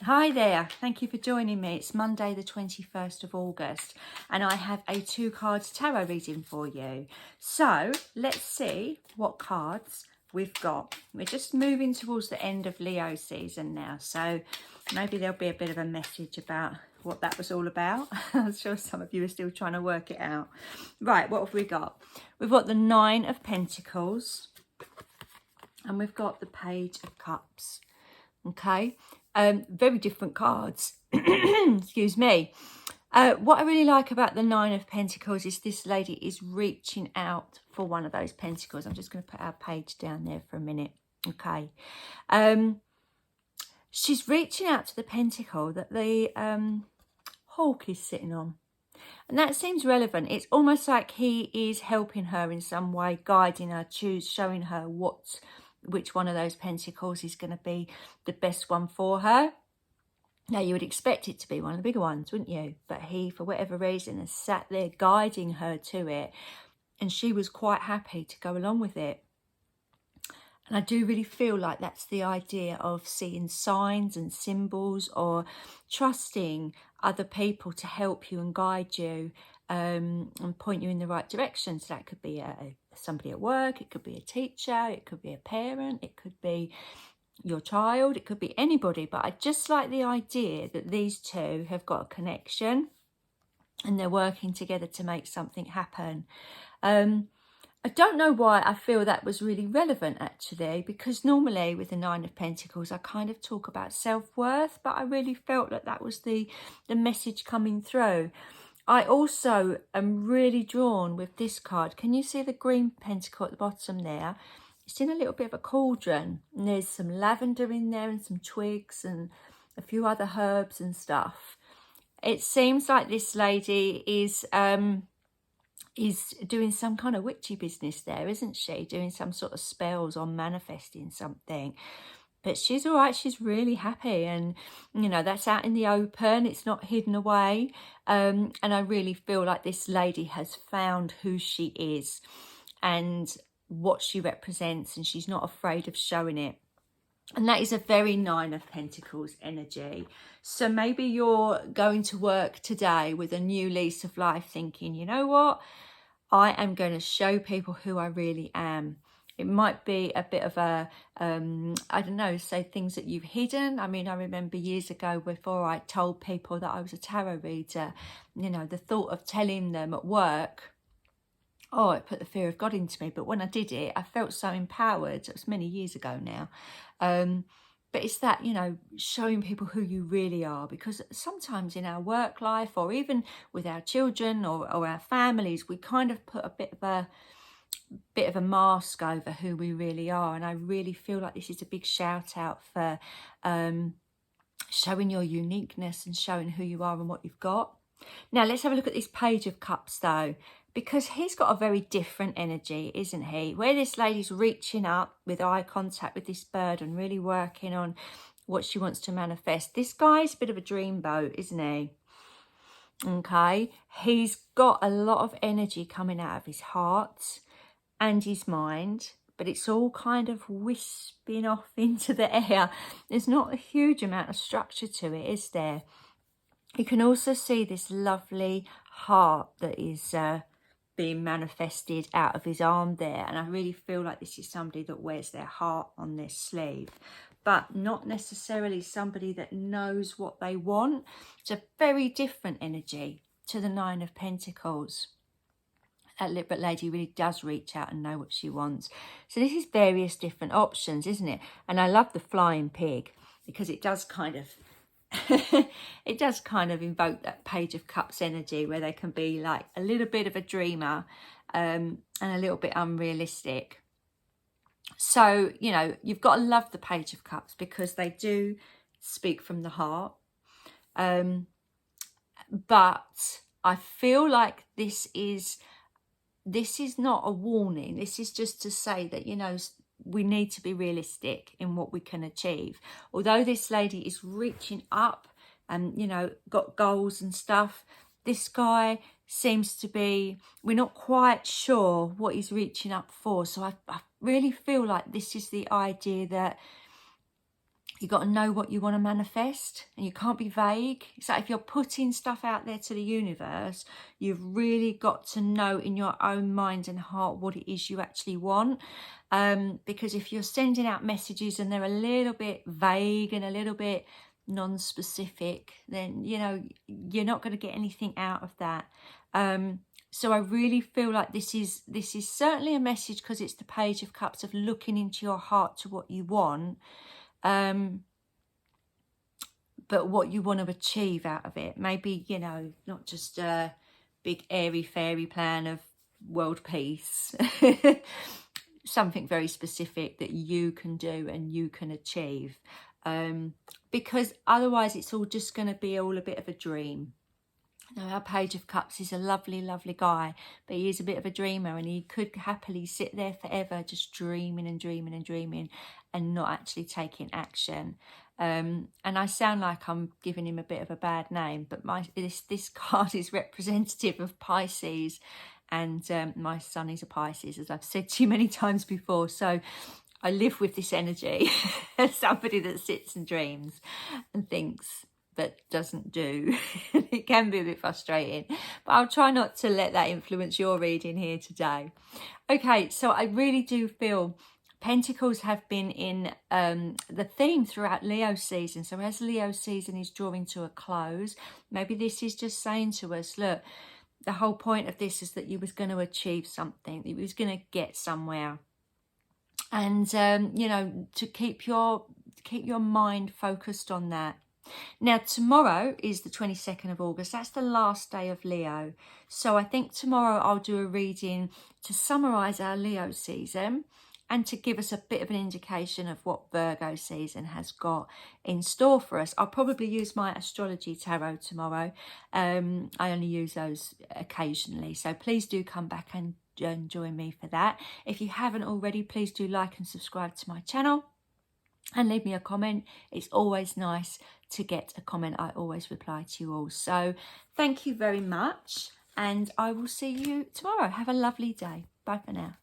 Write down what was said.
Hi there, thank you for joining me. It's Monday the 21st of August and I have a 2 cards tarot reading for you. So let's see what cards we've got. We're just moving towards the end of Leo season now, so maybe there'll be a bit of a message about what that was all about. I'm sure some of you are still trying to work it out. Right, what have we got? We've got the 9 of Pentacles and we've got the Page of Cups. Okay, very different cards. Excuse me. What I really like about the 9 of Pentacles is this lady is reaching out for one of those pentacles. I'm just going to put our page down there for a minute. Okay. She's reaching out to the pentacle that the hawk is sitting on. And that seems relevant. It's almost like he is helping her in some way, guiding her, showing her which one of those pentacles is going to be the best one for her. Now, you would expect it to be one of the bigger ones, wouldn't you? But he, for whatever reason, has sat there guiding her to it. And she was quite happy to go along with it. And I do really feel like that's the idea of seeing signs and symbols, or trusting other people to help you and guide you and point you in the right direction. So that could be somebody at work, it could be a teacher, it could be a parent, it could be your child, it could be anybody. But I just like the idea that these two have got a connection and they're working together to make something happen. I don't know why I feel that was really relevant, actually, because normally with the 9 of Pentacles, I kind of talk about self-worth, but I really felt that that was the message coming through. I also am really drawn with this card. Can you see the green pentacle at the bottom there? It's in a little bit of a cauldron, and there's some lavender in there and some twigs and a few other herbs and stuff. It seems like this lady is doing some kind of witchy business there, isn't she? Doing some sort of spells or manifesting something. But she's all right. She's really happy. And, you know, that's out in the open. It's not hidden away. And I really feel like this lady has found who she is and what she represents. And she's not afraid of showing it. And that is a very 9 of Pentacles energy. So maybe you're going to work today with a new lease of life, thinking, you know what? I am going to show people who I really am. It might be a bit of a, I don't know, say things that you've hidden. I mean, I remember years ago before I told people that I was a tarot reader, you know, the thought of telling them at work, oh, it put the fear of God into me. But when I did it, I felt so empowered. It was many years ago now. But it's that, you know, showing people who you really are, because sometimes in our work life or even with our children or our families, we kind of put a bit of a mask over who we really are. And I really feel like this is a big shout out for showing your uniqueness and showing who you are and what you've got. Now, let's have a look at this Page of Cups, though, because he's got a very different energy, isn't he? Where this lady's reaching up with eye contact with this bird and really working on what she wants to manifest. This guy's a bit of a dreamboat, isn't he? Okay, he's got a lot of energy coming out of his heart and his mind, but it's all kind of wisping off into the air. There's not a huge amount of structure to it, is there? You can also see this lovely heart that is being manifested out of his arm there. And I really feel like this is somebody that wears their heart on their sleeve, but not necessarily somebody that knows what they want. It's a very different energy to the 9 of Pentacles. That Libra lady really does reach out and know what she wants. So this is various different options, isn't it? And I love the flying pig because it does kind of it does kind of invoke that Page of Cups energy, where they can be like a little bit of a dreamer and a little bit unrealistic. So, you know, you've got to love the Page of Cups because they do speak from the heart. But I feel like this is not a warning. This is just to say that, you know, we need to be realistic in what we can achieve. Although this lady is reaching up and, you know, got goals and stuff, this guy seems to be, we're not quite sure what he's reaching up for. So I really feel like this is the idea that You got to know what you want to manifest, and you can't be vague. So if you're putting stuff out there to the universe, you've really got to know in your own mind and heart what it is you actually want. Because if you're sending out messages and they're a little bit vague and a little bit non-specific, then, you know, you're not going to get anything out of that. So I really feel like this is certainly a message, because it's the Page of Cups, of looking into your heart to what you want. But what you want to achieve out of it. Maybe, you know, not just a big airy fairy plan of world peace. Something very specific that you can do and you can achieve. Because otherwise it's all just going to be all a bit of a dream. Now, our Page of Cups is a lovely, lovely guy, but he is a bit of a dreamer, and he could happily sit there forever just dreaming and dreaming and dreaming and not actually taking action. And I sound like I'm giving him a bit of a bad name, but this card is representative of Pisces, and my son is a Pisces, as I've said to you many times before. So I live with this energy. Somebody that sits and dreams and thinks but doesn't do. It can be a bit frustrating, but I'll try not to let that influence your reading here today. Okay, so I really do feel Pentacles have been in the theme throughout Leo season. So as Leo season is drawing to a close, maybe this is just saying to us, look, the whole point of this is that you was going to achieve something, that you was going to get somewhere. And, you know, to keep your mind focused on that. Now, tomorrow is the 22nd of August. That's the last day of Leo. So I think tomorrow I'll do a reading to summarise our Leo season and to give us a bit of an indication of what Virgo season has got in store for us. I'll probably use my astrology tarot tomorrow. I only use those occasionally. So please do come back and join me for that. If you haven't already, please do like and subscribe to my channel. And leave me a comment. It's always nice to get a comment. I always reply to you all. So thank you very much. And I will see you tomorrow. Have a lovely day. Bye for now.